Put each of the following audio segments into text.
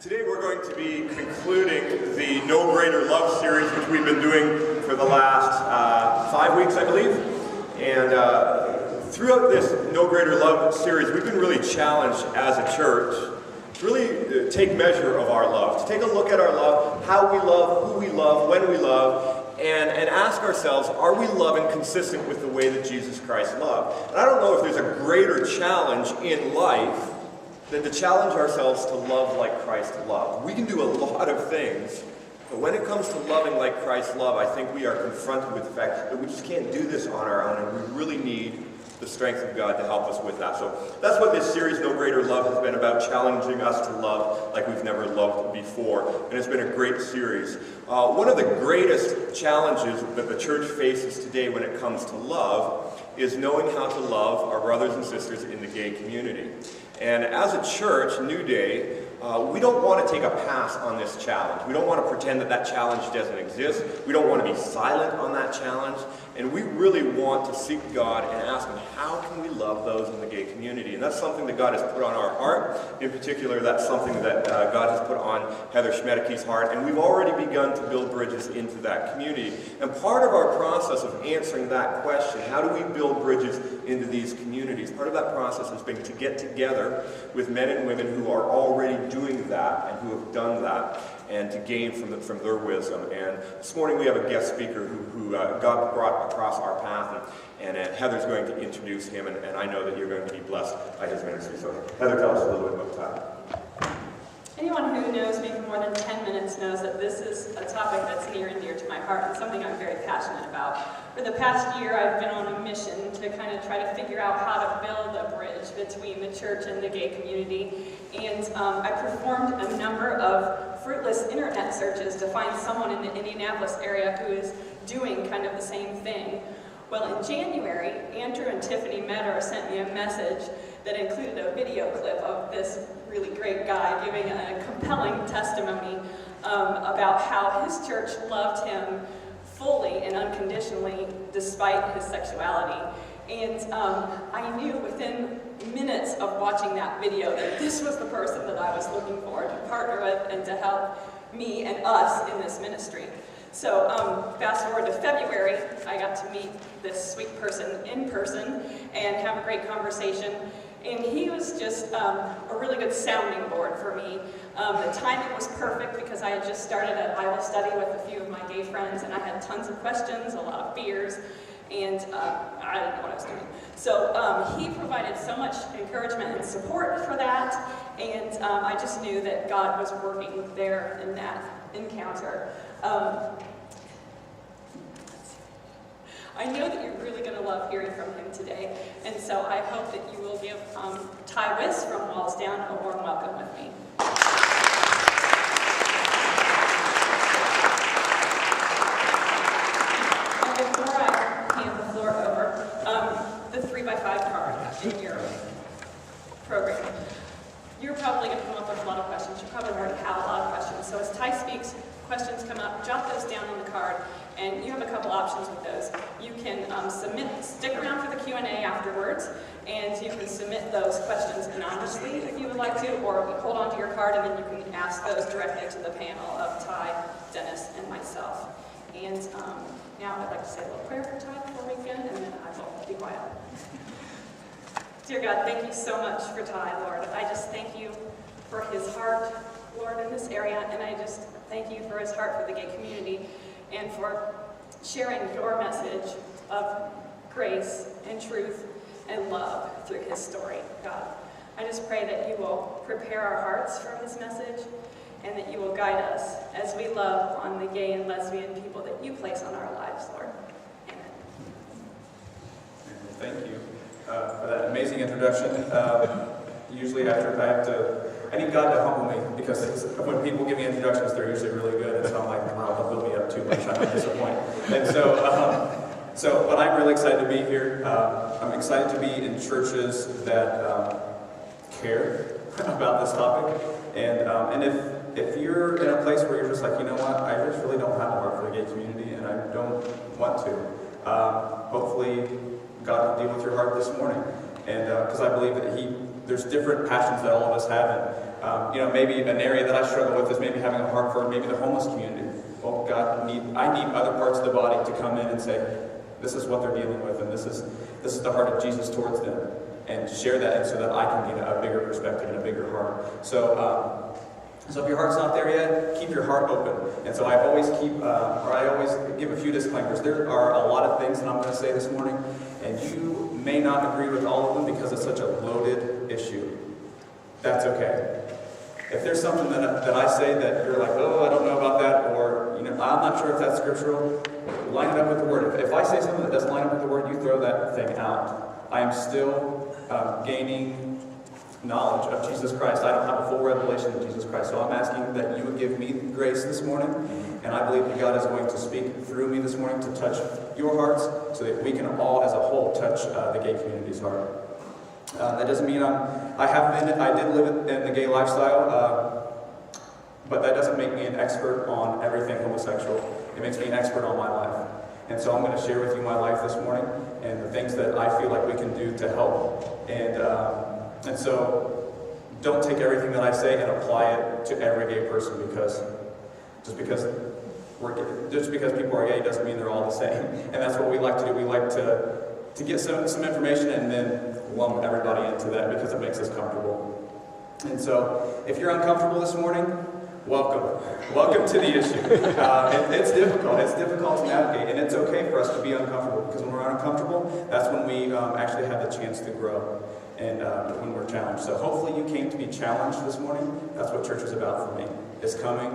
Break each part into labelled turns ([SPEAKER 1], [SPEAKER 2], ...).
[SPEAKER 1] Today we're going to be concluding the No Greater Love series, which we've been doing for the last 5 weeks, I believe. And throughout this No Greater Love series, we've been really challenged as a church to really take measure of our love, to take a look at our love, how we love, who we love, when we love, and ask ourselves, are we loving consistent with the way that Jesus Christ loved? And I don't know if there's a greater challenge in life than to challenge ourselves to love like Christ loved. We can do a lot of things, but when it comes to loving like Christ loved, I think we are confronted with the fact that we just can't do this on our own, and we really need the strength of God to help us with that. So that's what this series, No Greater Love, has been about, challenging us to love like we've never loved before. And it's been a great series. One of the greatest challenges that the church faces today when it comes to love is knowing how to love our brothers and sisters in the gay community. And as a church, New Day, we don't want to take a pass on this challenge. We don't want to pretend that that challenge doesn't exist. We don't want to be silent on that challenge. And we really want to seek God and ask Him, how can we love those in the gay community? And that's something that God has put on our heart. In particular, that's something that God has put on Heather Schmedecke's heart. And we've already begun to build bridges into that community. And part of our process of answering that question, how do we build bridges into these communities? Part of that process has been to get together with men and women who are already doing that and who have done that, and to gain from their wisdom. And this morning we have a guest speaker who God brought across our path, and Heather's going to introduce him, and I know that you're going to be blessed by his ministry. So Heather, tell us a little bit about that.
[SPEAKER 2] Anyone who knows me for more than 10 minutes knows that this is a topic that's near and dear to my heart and something I'm very passionate about. For the past year, I've been on a mission to kind of try to figure out how to build a bridge between the church and the gay community. And I performed a number of fruitless internet searches to find someone in the Indianapolis area who is doing kind of the same thing. Well, in January, Andrew and Tiffany Metter sent me a message that included a video clip of this really great guy giving a compelling testimony about how his church loved him fully and unconditionally despite his sexuality. And I knew within minutes of watching that video that this was the person that I was looking for to partner with and to help me and us in this ministry. So fast forward to February, I got to meet this sweet person in person and have a great conversation. And he was just a really good sounding board for me. The timing was perfect because I had just started a Bible study with a few of my gay friends, and I had tons of questions, a lot of fears, and I didn't know what I was doing. So he provided so much encouragement and support for that, and I just knew that God was working there in that encounter. I know that you're really going to love hearing from him today, and so I hope that you will give Wyss from Wallsdown a warm welcome with me. And before I hand the floor over, the 3x5 card in your program. You're probably going to come up with a lot of questions. You probably already have a lot of questions. So as Ty speaks, questions come up, jot those down on the card, and you have a couple options with those. You can stick around for the Q&A afterwards, and you can submit those questions anonymously if you would like to, or hold on to your card and then you can ask those directly to the panel of Ty, Dennis, and myself. And now I'd like to say a little prayer for Ty before we begin, and then I will be quiet. Dear God, thank you so much for Ty, Lord. I just thank you for his heart, Lord, in this area, and I just thank you for his heart for the gay community and for sharing your message of grace and truth and love through his story, God. I just pray that you will prepare our hearts for his message and that you will guide us as we love on the gay and lesbian people that you place on our lives, Lord. Amen.
[SPEAKER 3] Thank you for that amazing introduction. Usually after I need God to humble me, because when people give me introductions, they're usually really good. It's not like, wow, don't build me up too much, I might disappoint. And but I'm really excited to be here. I'm excited to be in churches that care about this topic. And if you're in a place where you're just like, you know what, I just really don't have a heart for the gay community, and I don't want to, hopefully God will deal with your heart this morning. And because I believe that He there's different passions that all of us have. And, maybe an area that I struggle with is maybe having a heart for maybe the homeless community. Well, God, I need other parts of the body to come in and say, this is what they're dealing with, and this is the heart of Jesus towards them, and share that, and so that I can get a bigger perspective and a bigger heart. So if your heart's not there yet, keep your heart open. And so I always give a few disclaimers. There are a lot of things that I'm going to say this morning, and you may not agree with all of them because it's such a loaded issue. That's okay. If there's something that I say that you're like, oh, I don't know about that, or I'm not sure if that's scriptural, line it up with the Word. If I say something that doesn't line up with the Word, you throw that thing out. I am still gaining knowledge of Jesus Christ. I don't have a full revelation of Jesus Christ, so I'm asking that you would give me grace this morning, and I believe that God is going to speak through me this morning to touch your hearts, so that we can all, as a whole, touch the gay community's heart. That doesn't mean I did live in the gay lifestyle, but that doesn't make me an expert on everything homosexual. It makes me an expert on my life. And so I'm going to share with you my life this morning and the things that I feel like we can do to help. And so don't take everything that I say and apply it to every gay person, because just because people are gay doesn't mean they're all the same. And that's what we like to do. We like to get some information and then lump everybody into that because it makes us comfortable. And so if you're uncomfortable this morning, welcome. Welcome to the issue. It's difficult. It's difficult to navigate, and it's okay for us to be uncomfortable, because when we're uncomfortable, that's when we actually have the chance to grow, and when we're challenged. So hopefully you came to be challenged this morning. That's what church is about for me. It's coming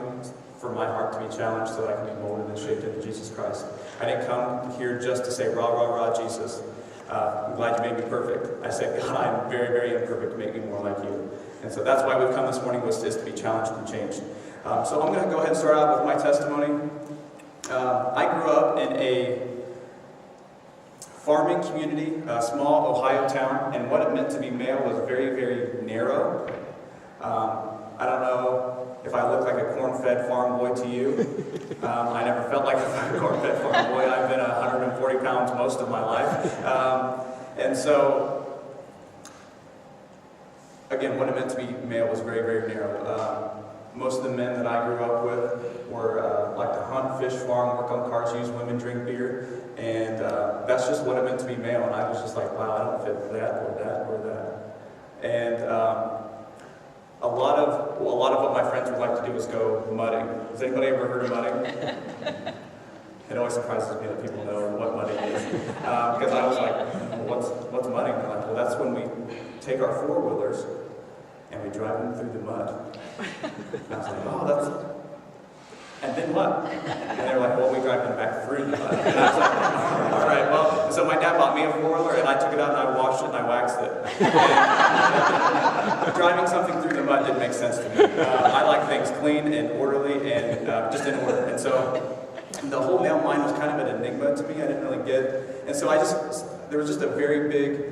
[SPEAKER 3] for my heart to be challenged so that I can be molded and shaped into Jesus Christ. I didn't come here just to say, rah, rah, rah, Jesus. I'm glad you made me perfect. I said, God, I'm very, very imperfect. Make me more like you. And so that's why we've come this morning, is to be challenged and changed. So I'm going to go ahead and start out with my testimony. I grew up in a farming community, a small Ohio town, and what it meant to be male was very, very narrow. I don't know if I look like a corn-fed farm boy to you. I never felt like a corn-fed farm boy. I've been 140 pounds most of my life. And so, again, what it meant to be male was very, very narrow. Most of the men that I grew up with were like to hunt, fish, farm, work on cars, use women, drink beer, and that's just what it meant to be male. And I was just like, wow, I don't fit that or that or that. And a lot of what my friends would like to do was go mudding. Has anybody ever heard of mudding? It always surprises me that people know what mudding is, because I was like, what's mudding? They're like, well, that's when we take our four-wheelers and we drive them through the mud. And I was like, oh, and then what? And they're like, well, we drive them back through the mud. And I was like, all right, well, so my dad bought me a four-wheeler, and I took it out and I washed it and I waxed it. And driving something through the mud didn't make sense to me. I like things clean and orderly and just in order. And so the whole male mind was kind of an enigma to me. I didn't really get it. And so there was just a very big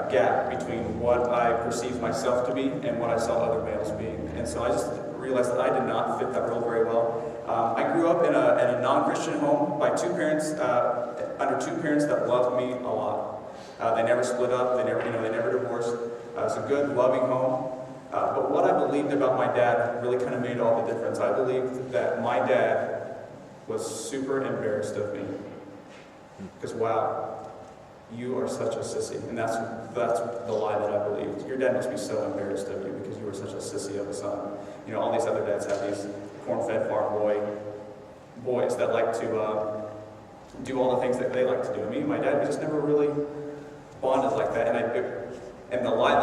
[SPEAKER 3] gap between what I perceived myself to be and what I saw other males being. And so I just realized that I did not fit that role very well. I grew up in a non-Christian home by two parents, under two parents that loved me a lot. They never split up. They never divorced. It was a good, loving home. But what I believed about my dad really kind of made all the difference. I believed that my dad was super embarrassed of me. Because, wow, you are such a sissy. And that's the lie that I believed. Your dad must be so embarrassed of you because you were such a sissy of a son. All these other dads have these corn-fed farm boys that like to do all the things that they like to do. Me and my dad, we just never really bonded like that. And one lie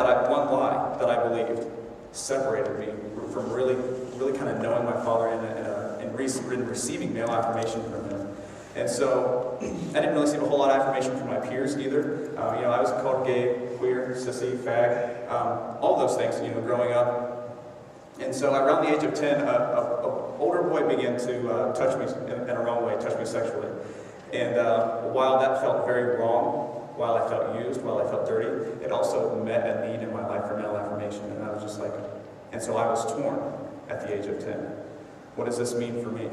[SPEAKER 3] that I believed separated me from really, really kind of knowing my father and receiving male affirmation from him. And so I didn't really see a whole lot of affirmation from my peers either. I was called gay, queer, sissy, fag, all those things, growing up. And so around the age of 10, an older boy began to touch me in a wrong way, touch me sexually. And while that felt very wrong, while I felt used, while I felt dirty, it also met a need in my life for male affirmation. And I was just like, and so I was torn at the age of 10. What does this mean for me?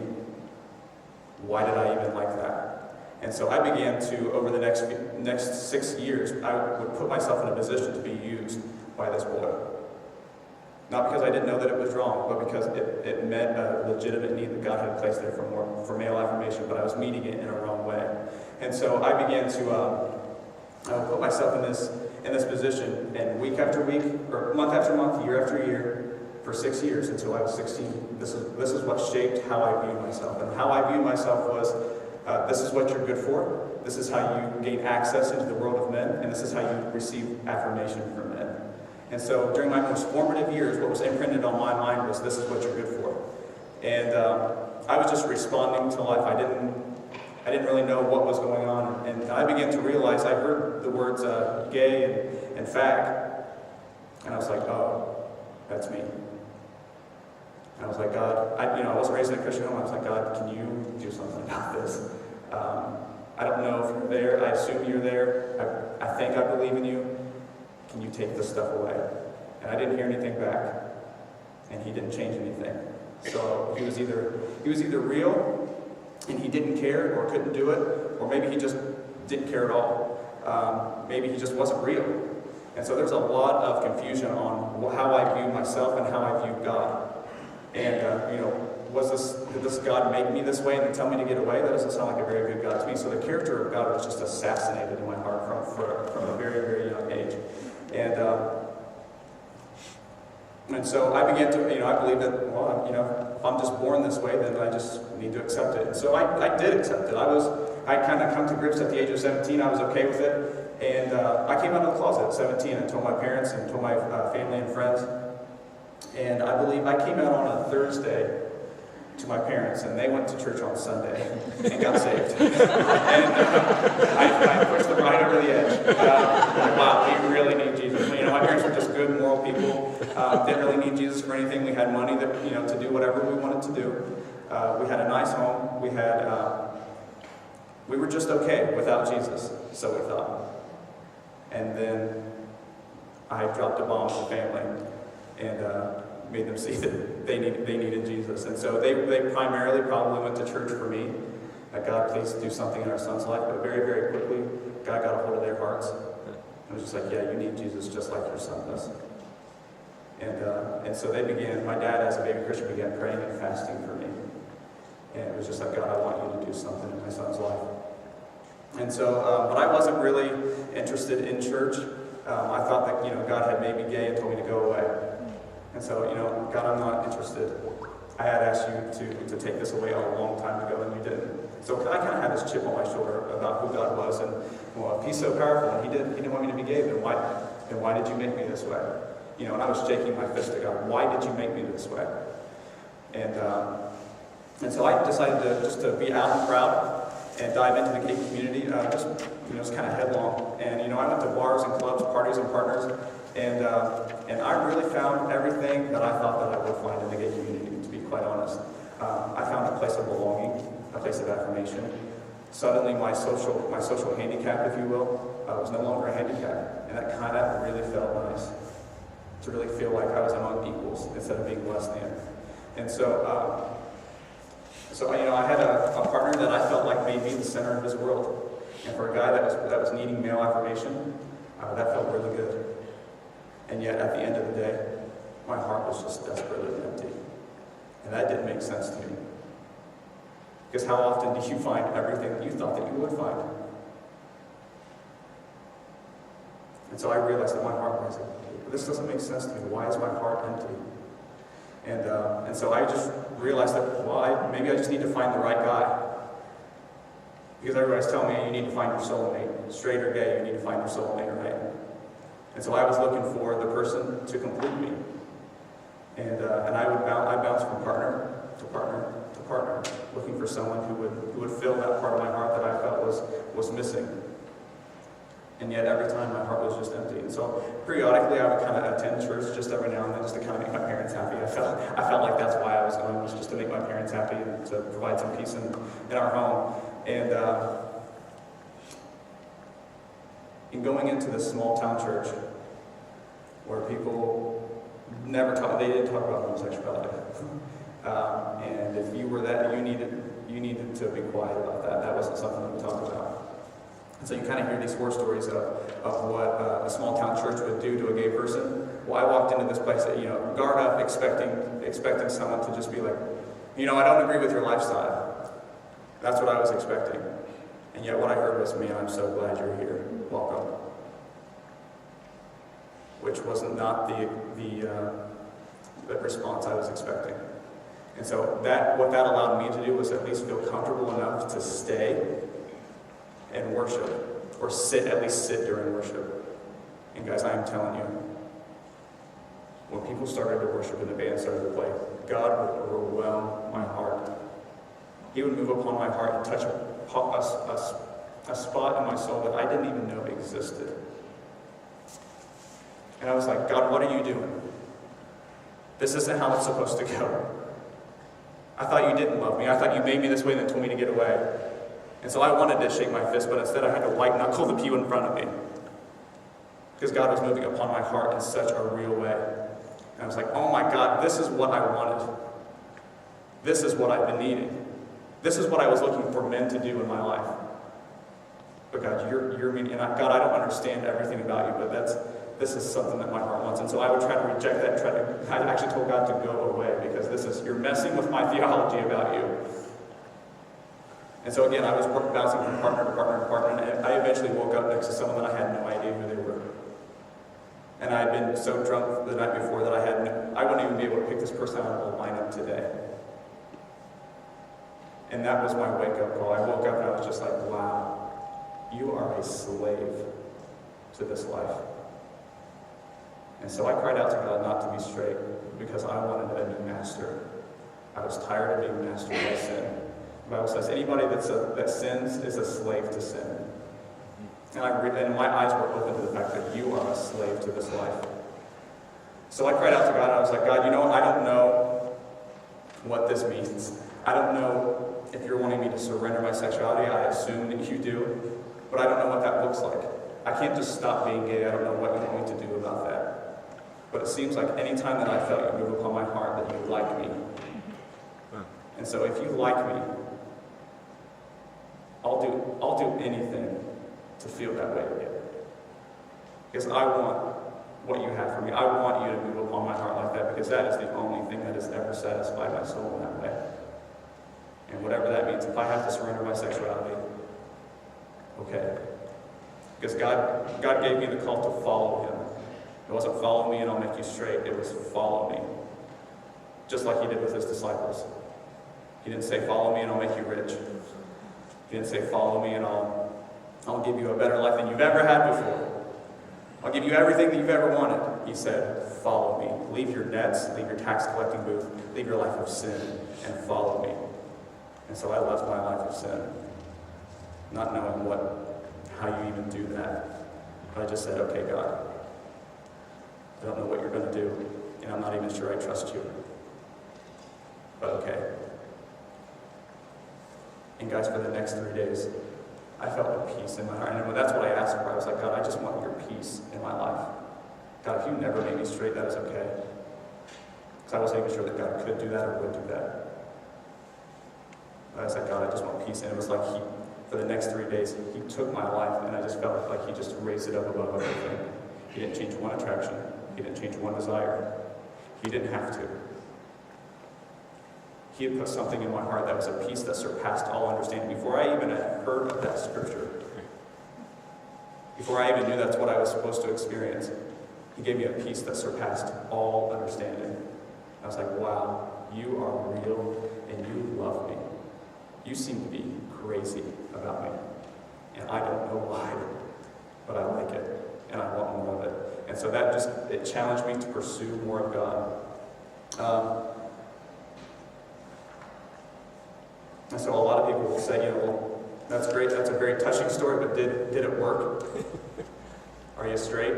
[SPEAKER 3] Why did I even like that? And so I began to, over the next 6 years, I would put myself in a position to be used by this boy. Not because I didn't know that it was wrong, but because it met a legitimate need that God had placed there for male affirmation, but I was meeting it in a wrong way. And so I began to put myself in this position, and week after week, or month after month, year after year, for 6 years until I was 16. This is what shaped how I viewed myself. And how I viewed myself was, this is what you're good for, this is how you gain access into the world of men, and this is how you receive affirmation from men. And so during my most formative years, what was imprinted on my mind was, this is what you're good for. And I was just responding to life. I didn't really know what was going on. And I began to realize, I heard the words gay and fag, and I was like, oh, that's me. And I was like, God, I wasn't raised in a Christian home. I was like, God, can you do something about this? I don't know if you're there. I assume you're there. I think I believe in you. Can you take this stuff away? And I didn't hear anything back, and he didn't change anything. So he was either real, and he didn't care or couldn't do it, or maybe he just didn't care at all. Maybe he just wasn't real. And so there's a lot of confusion on how I view myself and how I view God. And did this God make me this way and then tell me to get away? That doesn't sound like a very good God to me. So the character of God was just assassinated in my heart from a very, very young age. And so I began to, I believe that, well, if I'm just born this way, then I just need to accept it. And so I did accept it. I kind of come to grips at the age of 17. I was okay with it. And I came out of the closet at 17 and told my parents and told my family and friends. And I believe I came out on a Thursday to my parents, and they went to church on Sunday and got saved. And I pushed them right over the edge. Wow, we really need Jesus. My parents were just good, moral people. Didn't really need Jesus for anything. We had money that to do whatever we wanted to do. We had a nice home. We were just okay without Jesus, so we thought. And then I dropped a bomb on the family and made them see that they needed Jesus. And so they primarily probably went to church for me. God, please do something in our son's life. But very, very quickly, God got a hold of their hearts. It was just like, yeah, you need Jesus just like your son does. And so they began, my dad as a baby Christian began praying and fasting for me. And it was just like, God, I want you to do something in my son's life. And so, but I wasn't really interested in church. I thought that, God had made me gay and told me to go away. And so, God, I'm not interested. I had asked you to take this away a long time ago, and you didn't. So I kind of had this chip on my shoulder about who God was, and well, if He's so powerful, and He didn't want me to be gay, then why did you make me this way? And I was shaking my fist at God. Why did you make me this way? And so I decided to be out and proud and dive into the gay community, just kind of headlong. And I went to bars and clubs, parties and partners. And I really found everything that I thought that I would find in the gay community, to be quite honest. I found a place of belonging, a place of affirmation. Suddenly my social handicap, if you will, was no longer a handicap. And that kind of really felt nice, to really feel like I was among equals instead of being less than. And so, I had a partner that I felt like made me the center of his world. And for a guy that was needing male affirmation, that felt really good. And yet, at the end of the day, my heart was just desperately empty. And that didn't make sense to me. Because how often do you find everything that you thought that you would find? And so I realized that my heart was like, this doesn't make sense to me. Why is my heart empty? And so I just realized that, well, maybe I just need to find the right guy. Because everybody's telling me you need to find your soulmate. Straight or gay, you need to find your soulmate, right? And so I was looking for the person to complete me. And I bounced from partner to partner to partner, looking for someone who would fill that part of my heart that I felt was missing. And yet every time my heart was just empty. And so periodically I would kind of attend church just every now and then just to kind of make my parents happy. I felt like that's why I was going, was just to make my parents happy and to provide some peace in our home. And in going into this small town church where people they didn't talk about homosexuality. And if you were that, you needed to be quiet about that. That wasn't something that we talked about. And so you kind of hear these horror stories of what a small town church would do to a gay person. Well, I walked into this place, guard up, expecting someone to just be like, I don't agree with your lifestyle. That's what I was expecting. And yet what I heard was, man, I'm so glad you're here. Welcome. Which was not the response I was expecting. And so what that allowed me to do was at least feel comfortable enough to stay and worship, or at least sit during worship. And guys, I am telling you, when people started to worship and the band started to play, God would overwhelm my heart. He would move upon my heart and touch a spot in my soul that I didn't even know existed. And I was like, God, what are you doing? This isn't how it's supposed to go. I thought you didn't love me. I thought you made me this way and then told me to get away. And so I wanted to shake my fist, but instead I had to white knuckle the pew in front of me. Because God was moving upon my heart in such a real way. And I was like, oh my God, this is what I wanted. This is what I've been needing. This is what I was looking for men to do in my life. But God, you're mean, and God, I don't understand everything about you, but this is something that my heart wants. And so I would try to reject that, I actually told God to go away, because you're messing with my theology about you. And so again, I was bouncing from partner to partner to partner, and I eventually woke up next to someone that I had no idea who they were. And I had been so drunk the night before that I wouldn't even be able to pick this person out of the lineup today. And that was my wake-up call. I woke up and I was just like, wow, you are a slave to this life. And so I cried out to God not to be straight, because I wanted a new master. I was tired of being mastered by sin. The Bible says anybody that sins is a slave to sin. And my eyes were open to the fact that you are a slave to this life. So I cried out to God, and I was like, God, I don't know what this means. I don't know if you're wanting me to surrender my sexuality. I assume that you do, but I don't know what that looks like. I can't just stop being gay. I don't know what you want me to do about that. But it seems like any time that I felt you move upon my heart, that you like me. And so if you like me, I'll do anything to feel that way again. Because I want what you have for me. I want you to move upon my heart like that, because that is the only thing that has ever satisfied my soul in that way. And whatever that means, if I have to surrender my sexuality, okay. Because God gave me the call to follow Him. It wasn't follow me and I'll make you straight. It was follow me. Just like He did with His disciples. He didn't say follow me and I'll make you rich. He didn't say follow me and I'll give you a better life than you've ever had before. I'll give you everything that you've ever wanted. He said, follow me. Leave your debts, leave your tax collecting booth, leave your life of sin, and follow me. And so I left my life of sin, not knowing how you even do that. But I just said, okay, God, I don't know what you're going to do, and I'm not even sure I trust you. But okay. And guys, for the next 3 days, I felt a peace in my heart. And that's what I asked for. I was like, God, I just want your peace in my life. God, if you never made me straight, that is okay. Because I wasn't even sure that God could do that or would do that. But I was like, God, I just want peace. And it was like for the next 3 days, He took my life, and I just felt like He just raised it up above everything. He didn't change one attraction. He didn't change one desire. He didn't have to. He had put something in my heart that was a peace that surpassed all understanding. Before I even had heard of that scripture, before I even knew that's what I was supposed to experience, He gave me a peace that surpassed all understanding. I was like, wow, you are real and you love me. You seem to be crazy about me. And I don't know why, but I like it. And I want more of it. And so that it challenged me to pursue more of God. And so a lot of people will say, well, that's great, that's a very touching story, but did it work? Are you straight?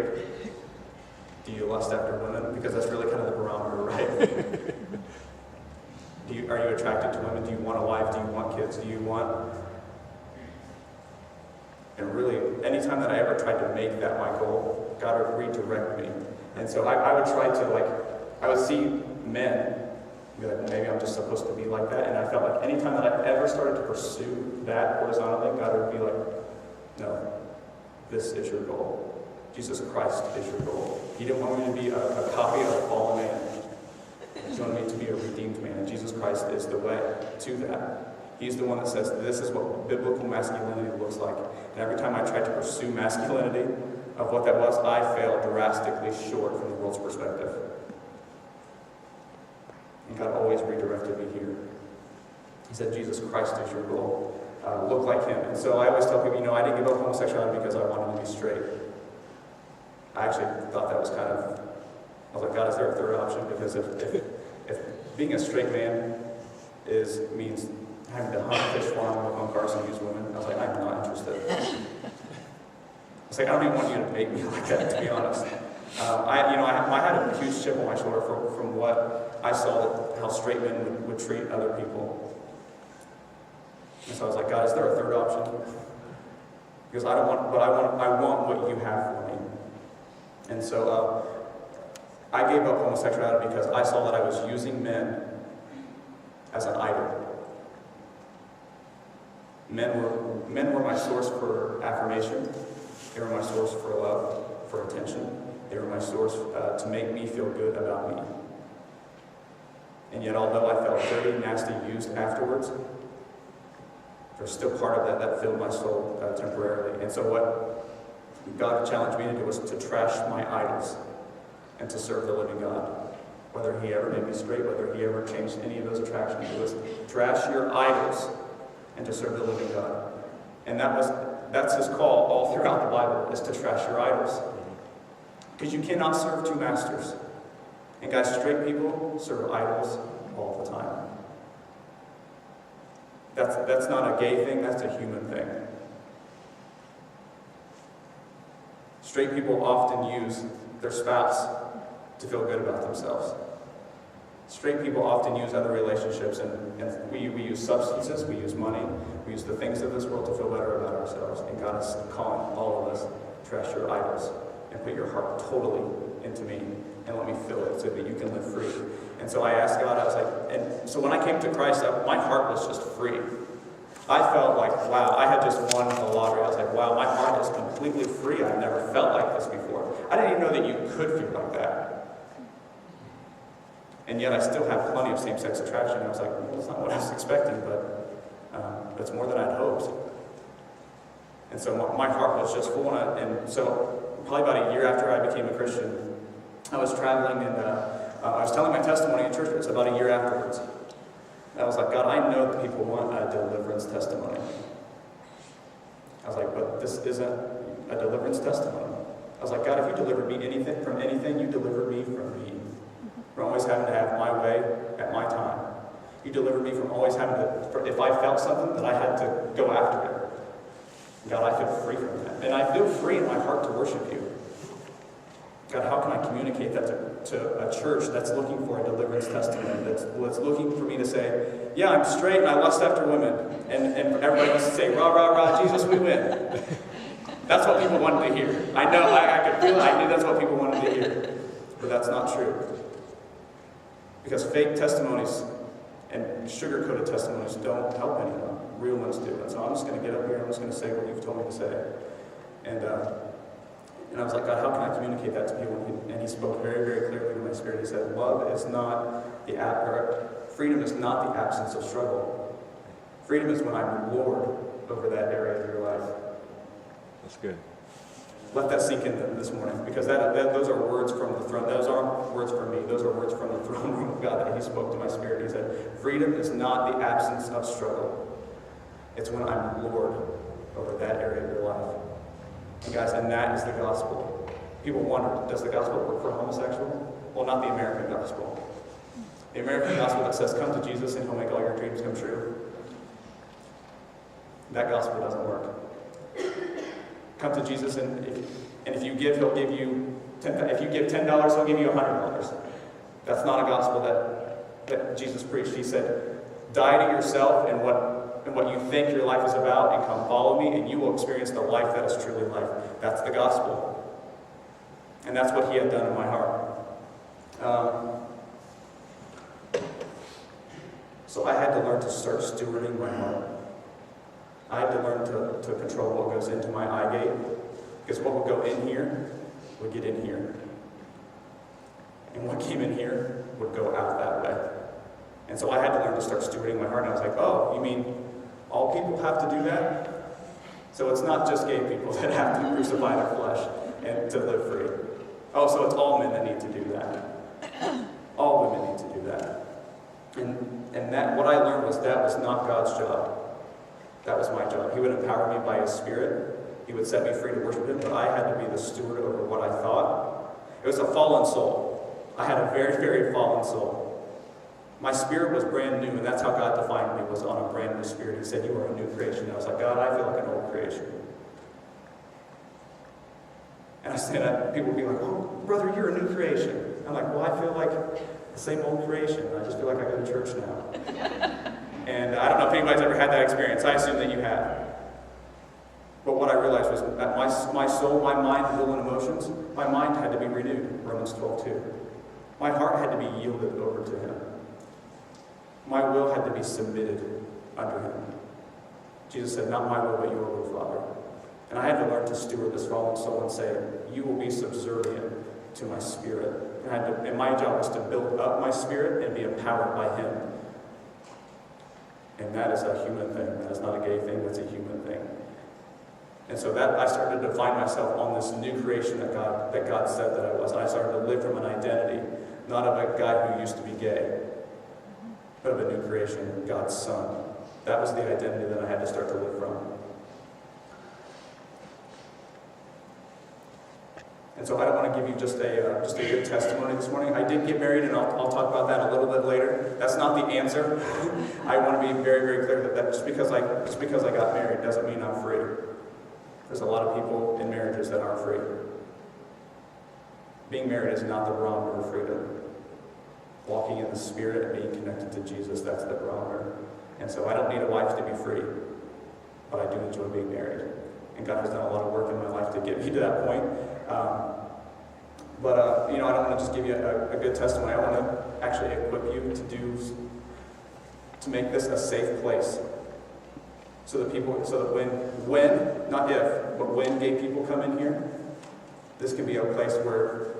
[SPEAKER 3] Do you lust after women? Because that's really kind of the barometer, right? Are you attracted to women? Do you want a wife? Do you want kids? And really, anytime that I ever tried to make that my goal, God would redirect me. And so I would try to, I would see men, be like, maybe I'm just supposed to be like that. And I felt like anytime that I ever started to pursue that horizontally, God would be like, no, This is your goal. Jesus Christ is your goal. He didn't want me to be a copy of a fallen man. He wanted me to be a redeemed man. And Jesus Christ is the way to that. He's the one that says this is what biblical masculinity looks like. And every time I tried to pursue masculinity of what that was, I failed drastically short from the world's perspective. And God always redirected me here. He said, Jesus Christ is your goal. Look like him. And so I always tell people, I didn't give up homosexuality because I wanted to be straight. I actually thought that was I was like, God, is there a third option? Because if being a straight man means having to hunt, fish, farm, work on cars, and use women, I was like, I'm not interested. I was like, I don't even want you to make me like that, to be honest. I had a huge chip on my shoulder from what I saw how straight men would treat other people. And so I was like, God, is there a third option? Because I want what you have for me. And so I gave up homosexuality because I saw that I was using men as an idol. Men were my source for affirmation. They were my source for love, for attention. They were my source to make me feel good about me. And yet, although I felt dirty, nasty, used afterwards, there's still part of that filled my soul temporarily. And so what God challenged me to do was to trash my idols and to serve the living God. Whether he ever made me straight, whether he ever changed any of those attractions, it was trash your idols and to serve the living God. And that's his call all throughout the Bible, is to trash your idols. Because you cannot serve two masters. And guys, straight people serve idols all the time. That's not a gay thing, that's a human thing. Straight people often use their spouse to feel good about themselves. Straight people often use other relationships, and we use substances, we use money, we use the things of this world to feel better about ourselves. And God is calling all of us, trash your idols and put your heart totally into me and let me fill it so that you can live free. And so I asked God, I was like, and so when I came to Christ, my heart was just free. I felt like, wow, I had just won the lottery. I was like, wow, my heart is completely free. I've never felt like this before. I didn't even know that you could feel like that. And yet I still have plenty of same-sex attraction. I was like, well, that's not what I was expecting, but it's more than I'd hoped. And so my heart was just full. And so probably about a year after I became a Christian, I was traveling and I was telling my testimony in church. It was about a year afterwards. I was like, God, I know that people want a deliverance testimony. I was like, but this isn't a deliverance testimony. I was like, God, if you delivered me from anything, you delivered me from me. From always having to have my way at my time. You delivered me from always having to, if I felt something, that I had to go after it. God, I feel free from that. And I feel free in my heart to worship you. God, how can I communicate that to a church that's looking for a deliverance testimony, that's looking for me to say, yeah, I'm straight and I lust after women. And everybody wants to say, rah, rah, rah, Jesus, we win. That's what people wanted to hear. I know, I could feel it. I knew that's what people wanted to hear. But that's not true. Because fake testimonies and sugar-coated testimonies don't help anyone. Real ones do. And so I'm just going to get up here and I'm just going to say what you've told me to say. And I was like, God, how can I communicate that to people? And he spoke very, very clearly to my spirit. He said, freedom is not the absence of struggle. Freedom is when I'm Lord over that area of your life.
[SPEAKER 4] That's good.
[SPEAKER 3] Let that sink in this morning, because those are words from the throne. Those aren't words from me. Those are words from the throne room of God that he spoke to my spirit. He said, freedom is not the absence of struggle. It's when I'm Lord over that area of your life. And guys, and that is the gospel. People wonder, does the gospel work for homosexual? Well, not the American gospel. The American gospel that says, come to Jesus and he'll make all your dreams come true. That gospel doesn't work. Come to Jesus and if you give, he'll give you if you give $10, he'll give you $100. That's not a gospel that Jesus preached. He said, die to yourself and what you think your life is about, and come follow me, and you will experience the life that is truly life. That's the gospel. And that's what he had done in my heart. So I had to learn to start stewarding my heart. I had to learn to control what goes into my eye gate. Because what would go in here would get in here. And what came in here would go out that way. And so I had to learn to start stewarding my heart. And I was like, oh, you mean all people have to do that? So it's not just gay people that have to crucify their flesh and to live free. Oh, so it's all men that need to do that. All women need to do that. And that, what I learned was that was not God's job. That was my job. He would empower me by His Spirit. He would set me free to worship Him, but I had to be the steward over what I thought. It was a fallen soul. I had a very, very fallen soul. My spirit was brand new, and that's how God defined me, was on a brand new spirit. He said, you are a new creation. And I was like, God, I feel like an old creation. And I said, people would be like, oh, brother, you're a new creation. I'm like, well, I feel like the same old creation. I just feel like I go to church now. And I don't know if anybody's ever had that experience. I assume that you have. But what I realized was that my soul, my mind, will, and emotions, my mind had to be renewed, Romans 12:2. My heart had to be yielded over to Him. My will had to be submitted under Him. Jesus said, not my will, but your will, Father. And I had to learn to steward this fallen soul and say, you will be subservient to my spirit. And my job was to build up my spirit and be empowered by Him. And that is a human thing. That is not a gay thing. That's a human thing. And so that I started to find myself on this new creation that God said that I was. And I started to live from an identity, not of a guy who used to be gay, but of a new creation, God's Son. That was the identity that I had to start to live from. And so I don't want to give you just a good testimony this morning. I did get married, and I'll talk about that a little bit later. That's not the answer. I want to be very, very clear that just because I got married doesn't mean I'm free. There's a lot of people in marriages that aren't free. Being married is not the barometer of freedom. Walking in the Spirit and being connected to Jesus, that's the barometer. And so I don't need a wife to be free, but I do enjoy being married. And God has done a lot of work in my life to get me to that point. I don't want to just give you a good testimony. I want to actually equip you to make this a safe place. So that when, not if, but when gay people come in here, this can be a place where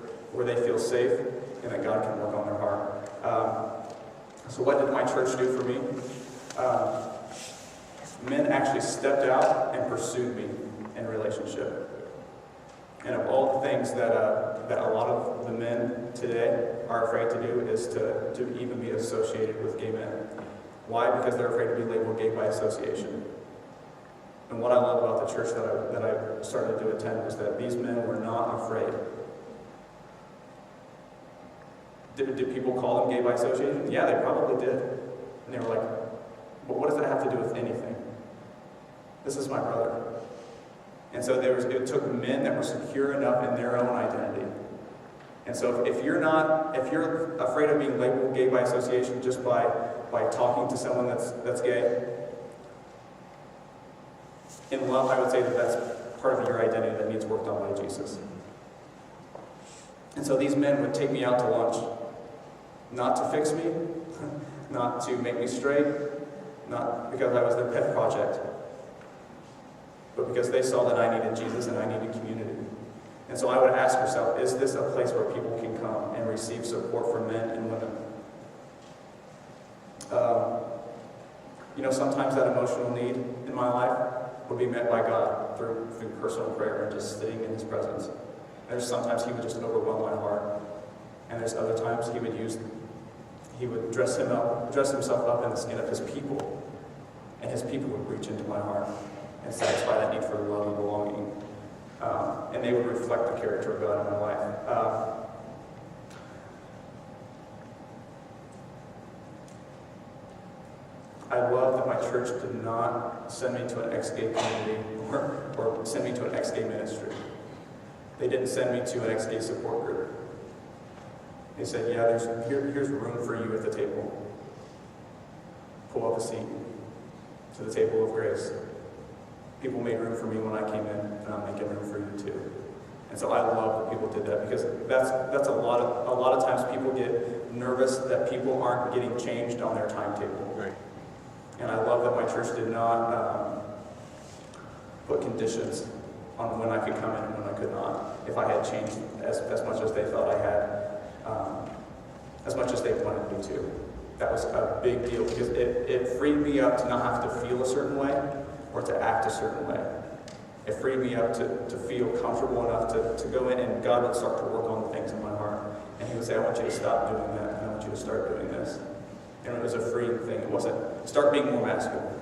[SPEAKER 3] they feel safe and that God can work on their heart. So what did my church do for me? Men actually stepped out and pursued me in a relationship. And of all the things that a lot of the men today are afraid to do is to even be associated with gay men. Why? Because they're afraid to be labeled gay by association. And what I love about the church that I started to attend was that these men were not afraid. Did people call them gay by association? Yeah, they probably did. And they were like, but what does that have to do with anything? This is my brother. And so it took men that were secure enough in their own identity. And so if you're afraid of being labeled gay by association just by talking to someone that's gay, in love, I would say that that's part of your identity that needs worked on by Jesus. And so these men would take me out to lunch, not to fix me, not to make me straight, not because I was their pet project, but because they saw that I needed Jesus and I needed community. And so I would ask yourself, is this a place where people can come and receive support from men and women? Sometimes that emotional need in my life would be met by God through personal prayer and just sitting in His presence. And there's sometimes He would just overwhelm my heart. And there's other times He would dress Himself up in the skin of His people. And His people would reach into my heart and satisfy that need for love and belonging. And they would reflect the character of God in my life. I love that my church did not send me to an ex-gay community or send me to an ex-gay ministry. They didn't send me to an ex-gay support group. They said, yeah, here's room for you at the table. Pull up a seat to the table of grace. People made room for me when I came in, and I'm making room for you too. And so I love that people did that, because that's a lot of times people get nervous that people aren't getting changed on their timetable.
[SPEAKER 1] Right.
[SPEAKER 3] And I love that my church did not put conditions on when I could come in and when I could not, if I had changed as much as they felt I had, as much as they wanted me to. That was a big deal because it freed me up to not have to feel a certain way or to act a certain way. It freed me up to feel comfortable enough to go in, and God would start to work on the things in my heart. And he would say, I want you to stop doing that, and I want you to start doing this. And it was a freeing thing. It wasn't, start being more masculine.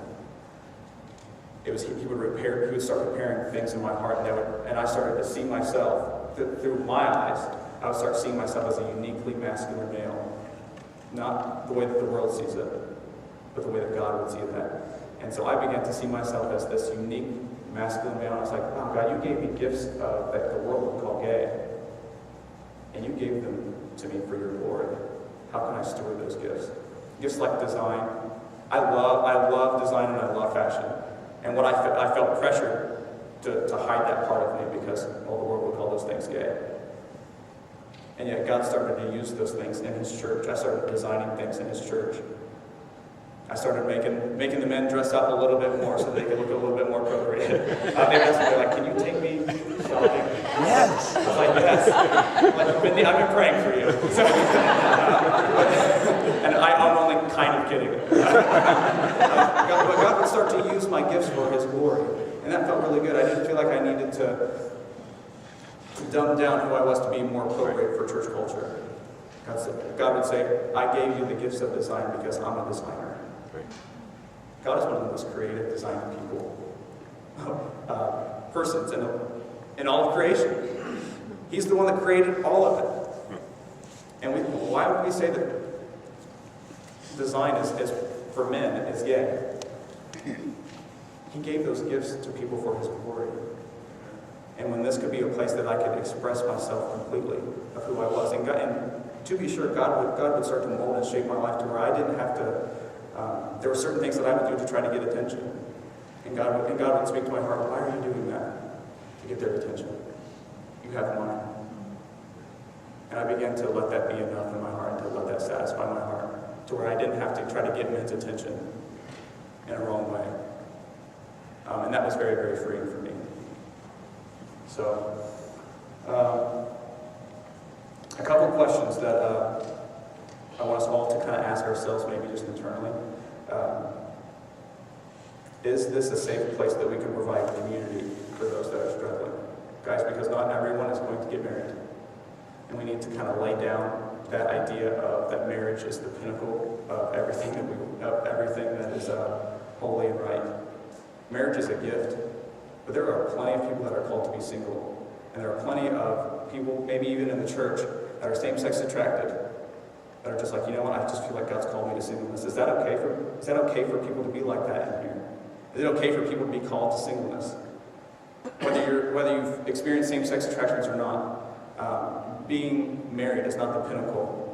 [SPEAKER 3] It was, he would start repairing things in my heart, and I started to see myself, through my eyes, I would start seeing myself as a uniquely masculine male. Not the way that the world sees it, but the way that God would see that. And so I began to see myself as this unique masculine male. I was like, wow, God, you gave me gifts that the world would call gay. And you gave them to me for your glory. How can I steward those gifts? Gifts like design. I love design and I love fashion. And what I felt pressured to hide that part of me because, well, the world would call those things gay. And yet God started to use those things in his church. I started designing things in his church. I started making the men dress up a little bit more so they could look a little bit more appropriate. They were like, can you take me shopping?
[SPEAKER 4] Yes.
[SPEAKER 3] I was like, yes. Like, I've been praying for you. So, and I'm only kind of kidding. But God would start to use my gifts for his glory. And that felt really good. I didn't feel like I needed to dumb down who I was to be more appropriate for church culture. God would say, I gave you the gifts of design because I'm a designer. God is one of the most creative designing people, persons in all of creation. He's the one that created all of it. And why would we say that design is for men is gay? He gave those gifts to people for his glory. And when this could be a place that I could express myself completely of who I was. And to be sure, God would start to mold and shape my life to where I didn't have to, there were certain things that I would do to try to get attention. And God would speak to my heart, why are you doing that? To get their attention. You have mine. And I began to let that be enough in my heart, and to let that satisfy my heart, to where I didn't have to try to get men's attention in a wrong way. And that was very, very freeing for me. So, a couple questions that I want us all to kind of ask ourselves, maybe just internally. Is this a safe place that we can provide community for those that are struggling? Guys, because not everyone is going to get married. And we need to kind of lay down that idea of that marriage is the pinnacle of everything that is holy and right. Marriage is a gift, but there are plenty of people that are called to be single. And there are plenty of people, maybe even in the church, that are same-sex attracted, that are just like, you know what, I just feel like God's called me to singleness. Is that okay for people to be like that in here? Is it okay for people to be called to singleness? Whether you've experienced same-sex attractions or not, being married is not the pinnacle.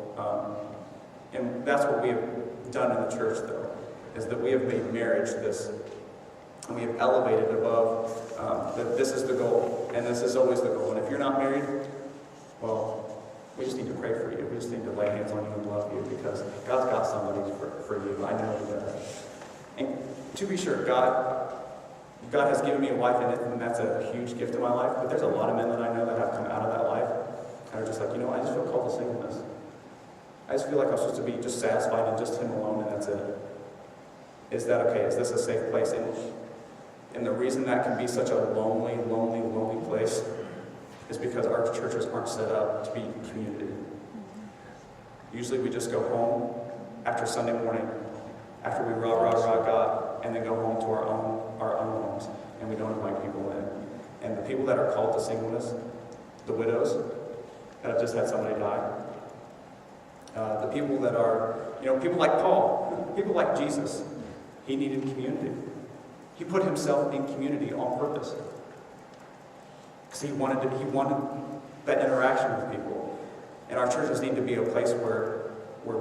[SPEAKER 3] And that's what we have done in the church, though, is that we have made marriage this, and we have elevated above that this is the goal, and this is always the goal. And if you're not married, well, we just need to pray for you. We just need to lay hands on you and love you, because God's got somebody for you. I know He does. And to be sure, God has given me a wife, and that's a huge gift in my life. But there's a lot of men that I know that have come out of that life and are just like, you know, I just feel called to singleness. I just feel like I'm supposed to be just satisfied in just Him alone, and that's it. Is that okay? Is this a safe place? And the reason that can be such a lonely, lonely, lonely place is because our churches aren't set up to be community. Usually we just go home after Sunday morning, after we rah, rah, rah God, and then go home to our own homes, and we don't invite people in. And the people that are called to singleness, the widows that have just had somebody die, the people that are, people like Paul, people like Jesus, he needed community. He put himself in community on purpose. Because he wanted that interaction with people. And our churches need to be a place where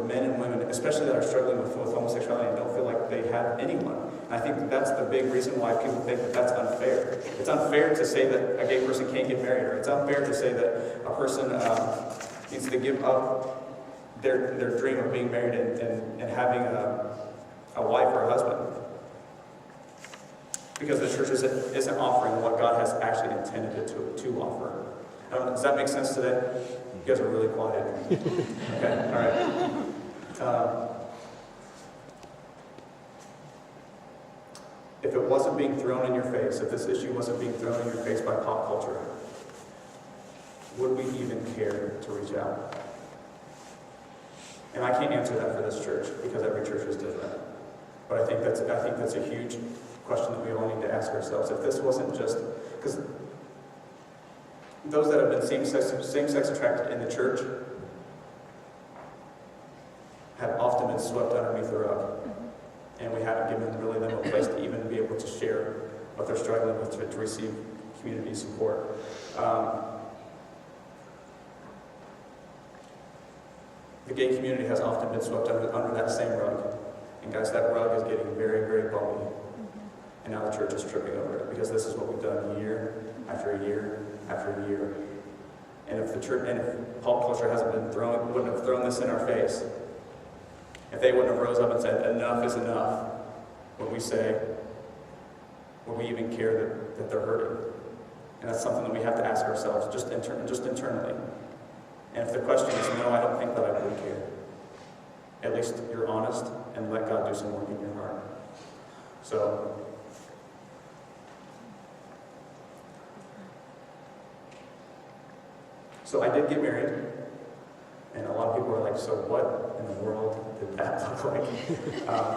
[SPEAKER 3] men and women, especially that are struggling with homosexuality, don't feel like they have anyone. And I think that's the big reason why people think that that's unfair. It's unfair to say that a gay person can't get married, or it's unfair to say that a person needs to give up their dream of being married and having a wife or a husband. because the church isn't offering what God has actually intended it to offer. Does that make sense today? You guys are really quiet. Okay, all right. If it wasn't being thrown in your face, if this issue wasn't being thrown in your face by pop culture, would we even care to reach out? And I can't answer that for this church because every church is different. But I think that's a huge question that we all need to ask ourselves. If this wasn't just because those that have been same-sex attracted in the church have often been swept underneath the rug. And we haven't given really them a place to even be able to share what they're struggling with to receive community support. The gay community has often been swept under that same rug. And guys, that rug is getting very, very bumpy. And now the church is tripping over it because this is what we've done year after year after year. And if pop culture wouldn't have thrown this in our face, if they wouldn't have rose up and said, enough is enough, would we even care that they're hurting? And that's something that we have to ask ourselves, just internally. And if the question is no, I don't think that I would care. At least you're honest and let God do some work in your heart. So I did get married, and a lot of people are like, so what in the world did that look like?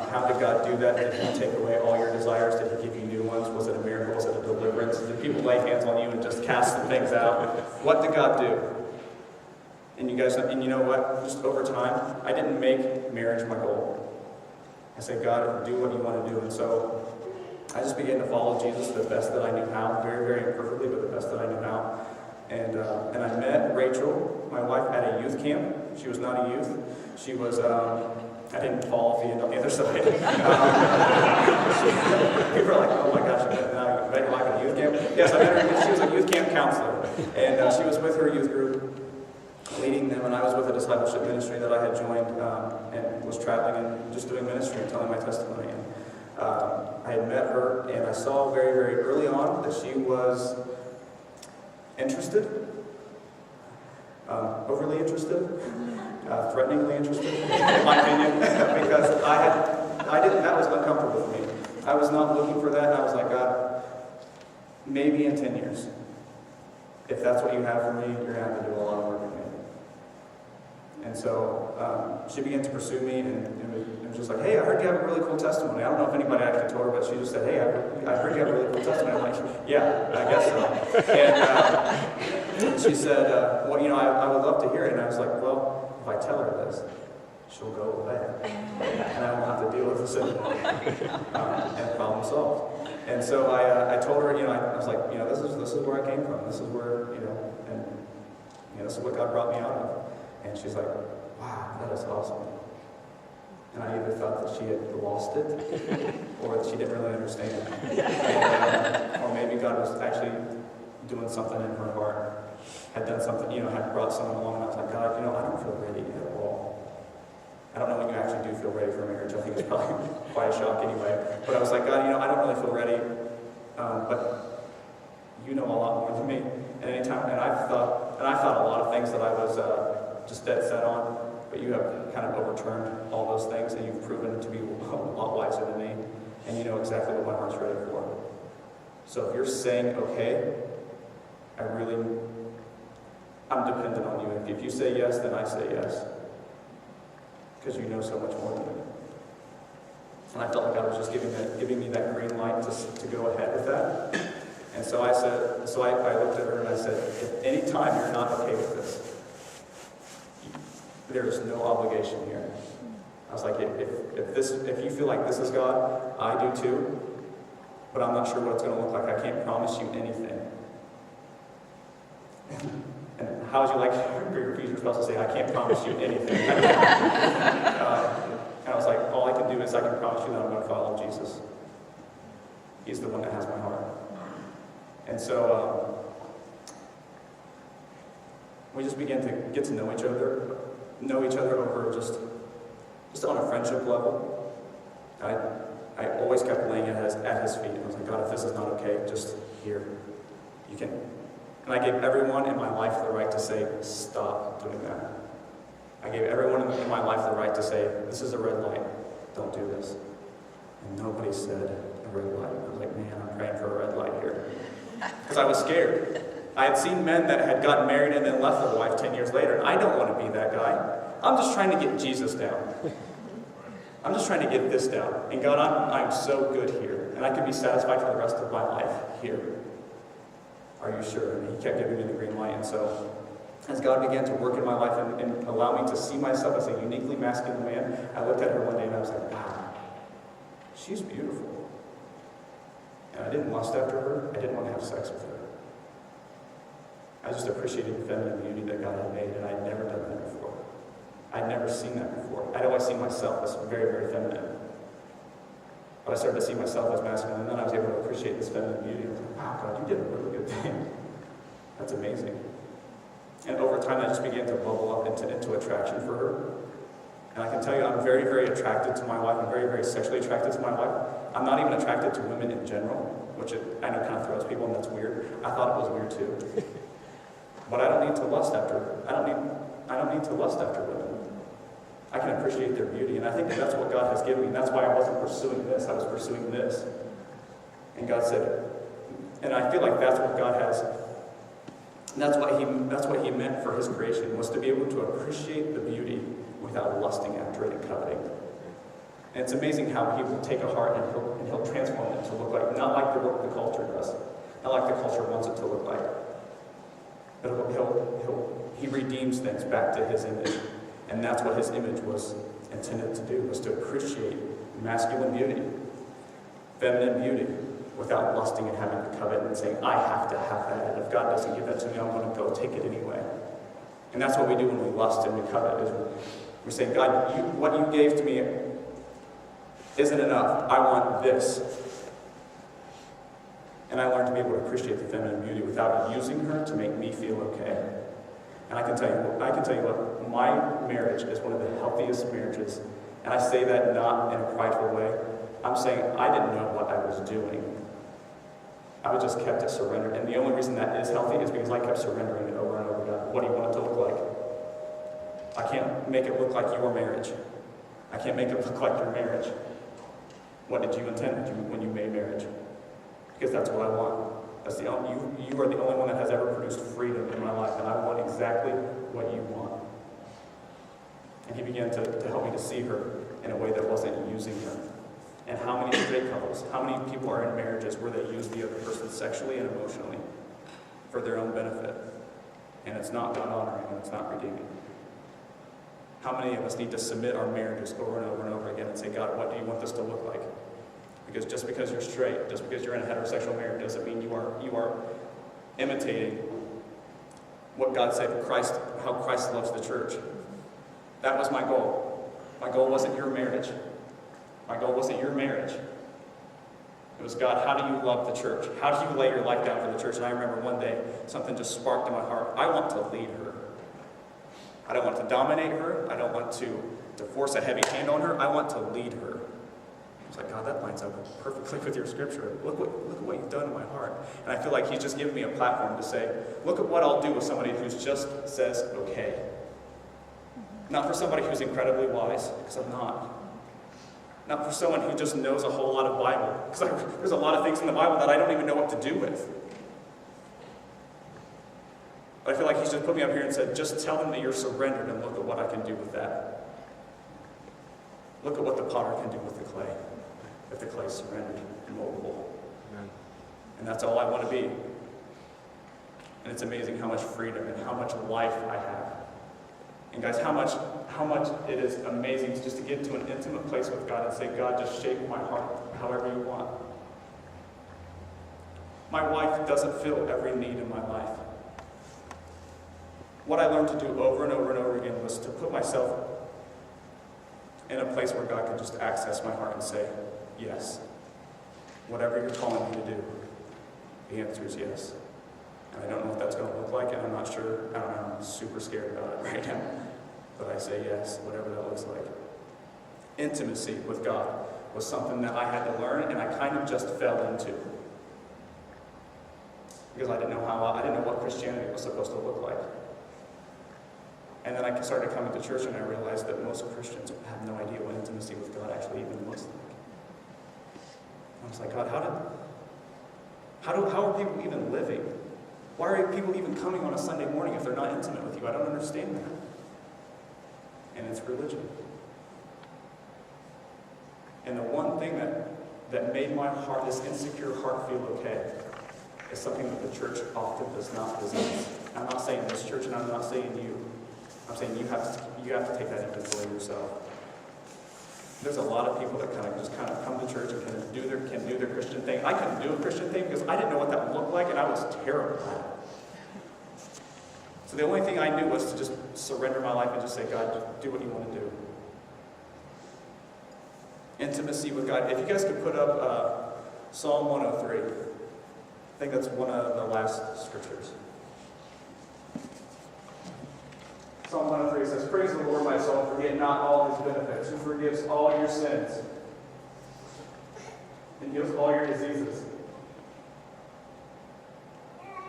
[SPEAKER 3] How did God do that? Did He take away all your desires? Did He give you new ones? Was it a miracle? Was it a deliverance? Did people lay hands on you and just cast some things out? What did God do? And you know what? Just over time, I didn't make marriage my goal. I said, God, do what you want to do. And so I just began to follow Jesus the best that I knew how, very, very imperfectly, but the best that I knew how. And I met Rachel, my wife, at a youth camp. She was not a youth. She was, I didn't fall off the end on the other side. People were like, oh my gosh, I met your wife at a youth camp? Yes, I met her. She was a youth camp counselor. And she was with her youth group, leading them, and I was with a discipleship ministry that I had joined and was traveling and just doing ministry and telling my testimony. And I had met her, and I saw very, very early on that she was interested, overly interested, threateningly interested, in my opinion, because that was uncomfortable for me. I was not looking for that, and I was like, God, maybe in 10 years, if that's what you have for me, you're going to have to do a lot of work with me. And so she began to pursue me, and it was just like, hey, I heard you have a really cool testimony. I don't know if anybody actually told her, but she just said, hey, I heard you have a really cool testimony. I'm like, yeah, I guess so. And she said, well, I would love to hear it. And I was like, well, if I tell her this, she'll go away. And I won't have to deal with this anymore. And problem solved. And so I told her, I was like, this is where I came from. This is where, this is what God brought me out of. And she's like, wow, that is awesome. And I either thought that she had lost it or that she didn't really understand it. And, or maybe God was actually doing something in her heart, had done something, had brought someone along, and I was like, God, I don't feel ready at all. I don't know when you actually do feel ready for marriage. I think it's probably quite a shock anyway. But I was like, God, I don't really feel ready, but you know a lot more than me. And I thought a lot of things that I was just dead set on, but you have kind of overturned all those things, and you've proven to be a lot wiser than me, and you know exactly what my heart's ready for. So if you're saying okay, I'm dependent on you. If you say yes, then I say yes, because you know so much more than me. And I felt like God was just giving me that green light to go ahead with that. And so I looked at her and I said, if any time you're not okay with this, there's no obligation here. I was like, if you feel like this is God, I do too, but I'm not sure what it's going to look like. I can't promise you anything. And how would you like for your future spouse to say, I can't promise you anything? And I was like, all I can do is I can promise you that I'm going to follow Jesus. He's the one that has my heart. And so we just began to get to know each other over just on a friendship level. I always kept laying it at his feet. I was like, God, if this is not okay, just here. You can. And I gave everyone in my life the right to say, stop doing that. I gave everyone in my life the right to say, this is a red light. Don't do this. And nobody said a red light. I was like, man, I'm praying for a red light here. Because I was scared. I had seen men that had gotten married and then left their wife 10 years later, and I don't want to be that guy. I'm just trying to get Jesus down. I'm just trying to get this down. And God, I'm so good here, and I can be satisfied for the rest of my life here. Are you sure? And he kept giving me the green light. And so as God began to work in my life and allow me to see myself as a uniquely masculine man, I looked at her one day and I was like, wow, she's beautiful. And I didn't lust after her. I didn't want to have sex with her. I just appreciated the feminine beauty that God had made, and I'd never done that before. I'd never seen that before. I'd always seen myself as very, very feminine. But I started to see myself as masculine, and then I was able to appreciate this feminine beauty. I was like, wow, God, you did a really good thing. That's amazing. And over time, that just began to bubble up into attraction for her. And I can tell you, I'm very, very attracted to my wife. I'm very, very sexually attracted to my wife. I'm not even attracted to women in general, which I know kind of throws people, and that's weird. I thought it was weird too. But I don't need to lust after her. I don't need to lust after women. I can appreciate their beauty, and I think that's what God has given me. And that's why I wasn't pursuing this. I was pursuing this. And God said, and I feel like that's what God has. And that's what He meant for His creation, was to be able to appreciate the beauty without lusting after it and coveting. And it's amazing how He will take a heart and He'll transform it to look like, not like the culture does, not like the culture wants it to look like. But He redeems things back to His image. And that's what His image was intended to do, was to appreciate masculine beauty, feminine beauty, without lusting and having to covet and saying, I have to have that, and if God doesn't give that to me, I'm going to go take it anyway. And that's what we do when we lust and we covet, is we say, God, what you gave to me isn't enough. I want this. And I learned to be able to appreciate the feminine beauty without using her to make me feel okay. And I can tell you what, my marriage is one of the healthiest marriages. And I say that not in a prideful way. I'm saying I didn't know what I was doing. I was just kept it surrendered. And the only reason that is healthy is because I kept surrendering it over and over again. What do you want it to look like? I can't make it look like your marriage. I can't make it look like your marriage. What did you intend when you made marriage? Because that's what I want. That's you are the only one that has ever produced freedom in my life, and I want exactly what you want. And He began to help me to see her in a way that wasn't using her. And how many straight couples, how many people are in marriages where they use the other person sexually and emotionally for their own benefit? And it's not God honoring, and it's not redeeming. How many of us need to submit our marriages over and over and over again and say, God, what do you want this to look like? Because just because you're straight, just because you're in a heterosexual marriage, doesn't mean you are imitating what God said, how Christ loves the church. That was my goal. My goal wasn't your marriage. My goal wasn't your marriage. It was, God, how do you love the church? How do you lay your life down for the church? And I remember one day, something just sparked in my heart. I want to lead her. I don't want to dominate her. I don't want to force a heavy hand on her. I want to lead her. I was like, God, that lines up perfectly with your scripture. Look at what you've done in my heart. And I feel like He's just given me a platform to say, look at what I'll do with somebody who just says, okay. Not for somebody who's incredibly wise, because I'm not. Not for someone who just knows a whole lot of Bible, because there's a lot of things in the Bible that I don't even know what to do with. But I feel like He's just put me up here and said, just tell them that you're surrendered and look at what I can do with that. Look at what the potter can do with the clay, if the clay is surrendered and moldable. Amen. And that's all I want to be. And it's amazing how much freedom and how much life I have. And guys, how much it is amazing just to get into an intimate place with God and say, God, just shape my heart however you want. My wife doesn't fill every need in my life. What I learned to do over and over and over again was to put myself in a place where God could just access my heart and say, yes. Whatever you're calling me to do, the answer is yes. And I don't know what that's going to look like, and I'm not sure. I don't know, I'm super scared about it right now. But I say yes, whatever that looks like. Intimacy with God, was something that I had to learn, and I kind of just fell into. Because I didn't know what Christianity was supposed to look like. And then I started coming to church, and I realized that most Christians have no idea what intimacy with God actually even looks like. I was like, God, how are people even living? Why are people even coming on a Sunday morning if they're not intimate with you? I don't understand that. And it's religion. And the one thing that made my heart, this insecure heart, feel okay is something that the church often does not possess. I'm not saying this church, and I'm not saying you. I'm saying you have to take that inventory yourself. There's a lot of people that kind of come to church and can do their Christian thing. I couldn't do a Christian thing because I didn't know what that looked like, and I was terrible at it. So the only thing I knew was to just surrender my life and just say, God, do what you want to do. Intimacy with God. If you guys could put up Psalm 103. I think that's one of the last scriptures. Psalm 103 says, "Praise the Lord, my soul, and forget not all his benefits, who forgives all your sins and heals all your diseases,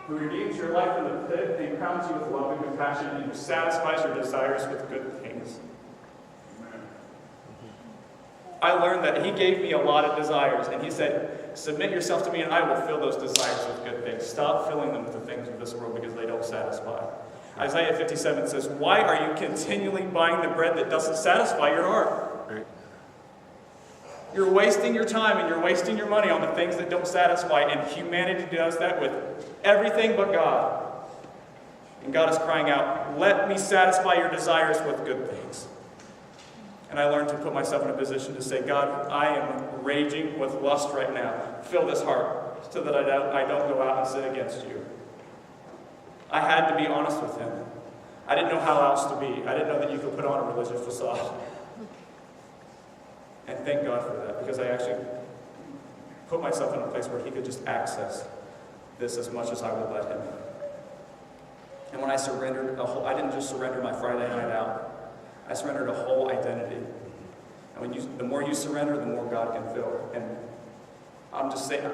[SPEAKER 3] who redeems your life from the pit and crowns you with love and compassion, and who satisfies your desires with good things." I learned that he gave me a lot of desires, and he said, submit yourself to me and I will fill those desires with good things. Stop filling them with the things of this world because they don't satisfy. Isaiah 57 says, why are you continually buying the bread that doesn't satisfy your heart?
[SPEAKER 4] Right.
[SPEAKER 3] You're wasting your time and you're wasting your money on the things that don't satisfy, and humanity does that with everything but God. And God is crying out, let me satisfy your desires with good things. And I learned to put myself in a position to say, God, I am raging with lust right now. Fill this heart so that I don't go out and sin against you. I had to be honest with him. I didn't know how else to be. I didn't know that you could put on a religious facade. And thank God for that, because I actually put myself in a place where he could just access this as much as I would let him. And when I surrendered, I didn't just surrender my Friday night out. I surrendered a whole identity. And the more you surrender, the more God can fill. And I'm just saying,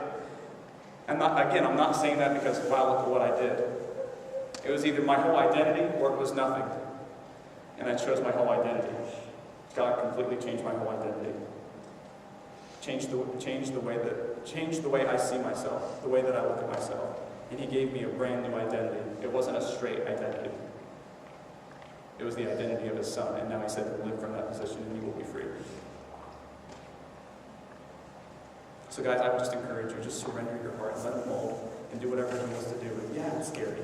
[SPEAKER 3] I'm not saying that because, wow, look at what I did. It was either my whole identity or it was nothing. And I chose my whole identity. God completely changed my whole identity. Changed the way I see myself, the way that I look at myself. And he gave me a brand new identity. It wasn't a straight identity. It was the identity of his son, and now he said, live from that position and you will be free. So guys, I would just encourage you, just surrender your heart, let him mold, and do whatever he wants to do. And yeah, it's scary.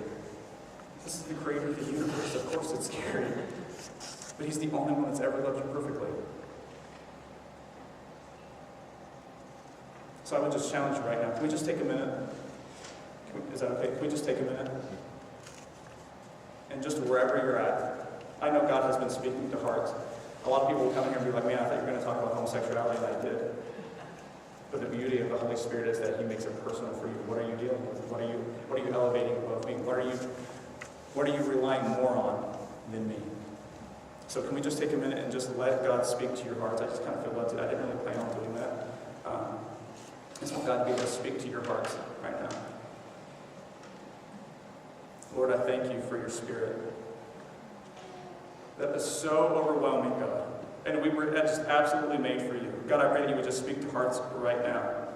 [SPEAKER 3] This is the creator of the universe. Of course it's scary. But he's the only one that's ever loved you perfectly. So I would just challenge you right now. Can we just take a minute? Is that okay? Can we just take a minute? And just wherever you're at, I know God has been speaking to hearts. A lot of people will come in here and be like, man, I thought you were going to talk about homosexuality, and I did. But the beauty of the Holy Spirit is that he makes it personal for you. What are you dealing with? What are you elevating above me? What are you relying more on than me? So can we just take a minute and just let God speak to your hearts? I just kind of feel led to. I didn't really plan on doing that. I just want God to be able to speak to your hearts right now. Lord, I thank you for your Spirit. That is so overwhelming, God. And we were just absolutely made for you. God, I pray that you would just speak to hearts right now.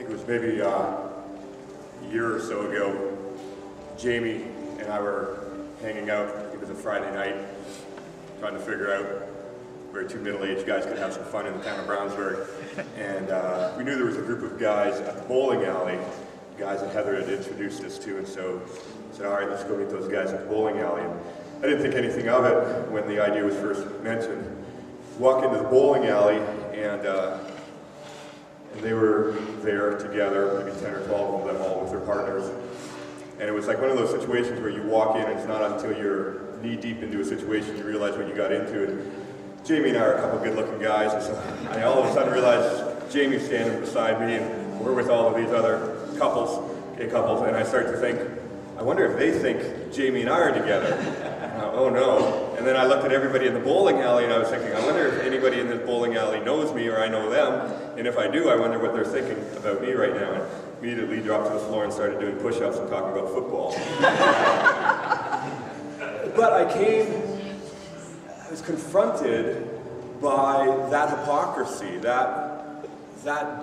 [SPEAKER 1] it was maybe a year or so ago, Jamie and I were hanging out. It was a Friday night, trying to figure out where two middle-aged guys could have some fun in the town of Brownsburg. And we knew there was a group of guys at the bowling alley, guys that Heather had introduced us to, and so I said, all right, let's go meet those guys at the bowling alley. And I didn't think anything of it when the idea was first mentioned. Walk into the bowling alley, and they were there together, maybe 10 or 12 of them, all with their partners. And it was like one of those situations where you walk in, and it's not until you're knee-deep into a situation you realize what you got into. And Jamie and I are a couple good-looking guys, and so I all of a sudden realized Jamie's standing beside me, and we're with all of these other gay couples, and I start to think, I wonder if they think Jamie and I are together. Oh no. And then I looked at everybody in the bowling alley, and I was thinking, I wonder if anybody in this bowling alley knows me or I know them, and if I do, I wonder what they're thinking about me right now. And immediately dropped to the floor and started doing push-ups and talking about football. But I was confronted by that hypocrisy, that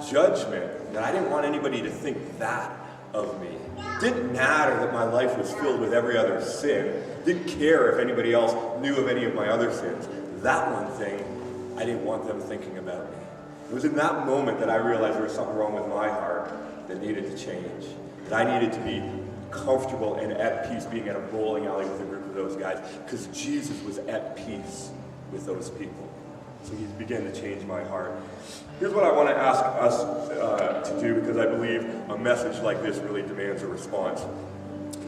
[SPEAKER 1] judgment, that I didn't want anybody to think that of me. It didn't matter that my life was filled with every other sin. Didn't care if anybody else knew of any of my other sins. That one thing, I didn't want them thinking about me. It was in that moment that I realized there was something wrong with my heart that needed to change. That I needed to be comfortable and at peace being at a bowling alley with a group of those guys, because Jesus was at peace with those people. So he began to change my heart. Here's what I want to ask us to do, because I believe a message like this really demands a response.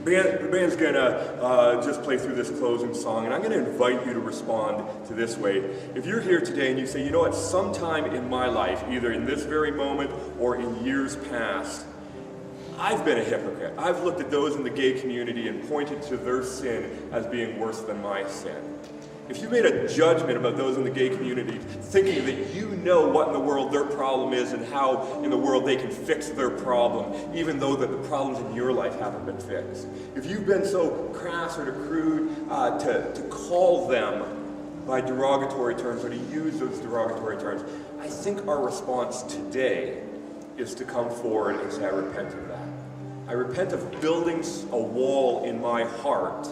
[SPEAKER 1] The band's going to just play through this closing song, and I'm going to invite you to respond to this way. If you're here today and you say, you know what, sometime in my life, either in this very moment or in years past, I've been a hypocrite. I've looked at those in the gay community and pointed to their sin as being worse than my sin. If you made a judgment about those in the gay community, thinking that you know what in the world their problem is and how in the world they can fix their problem, even though that the problems in your life haven't been fixed. If you've been so crass or to crude to call them by derogatory terms or to use those derogatory terms, I think our response today is to come forward and say, I repent of that. I repent of building a wall in my heart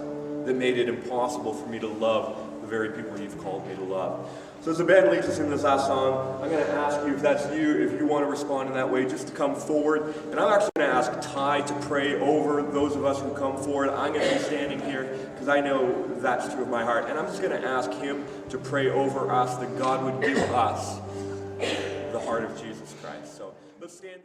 [SPEAKER 1] that made it impossible for me to love the very people you've called me to love. So as the band leads us in this last song, I'm going to ask you, if that's you, if you want to respond in that way, just to come forward. And I'm actually going to ask Ty to pray over those of us who come forward. I'm going to be standing here because I know that's true of my heart. And I'm just going to ask him to pray over us that God would give us the heart of Jesus Christ. So let's stand.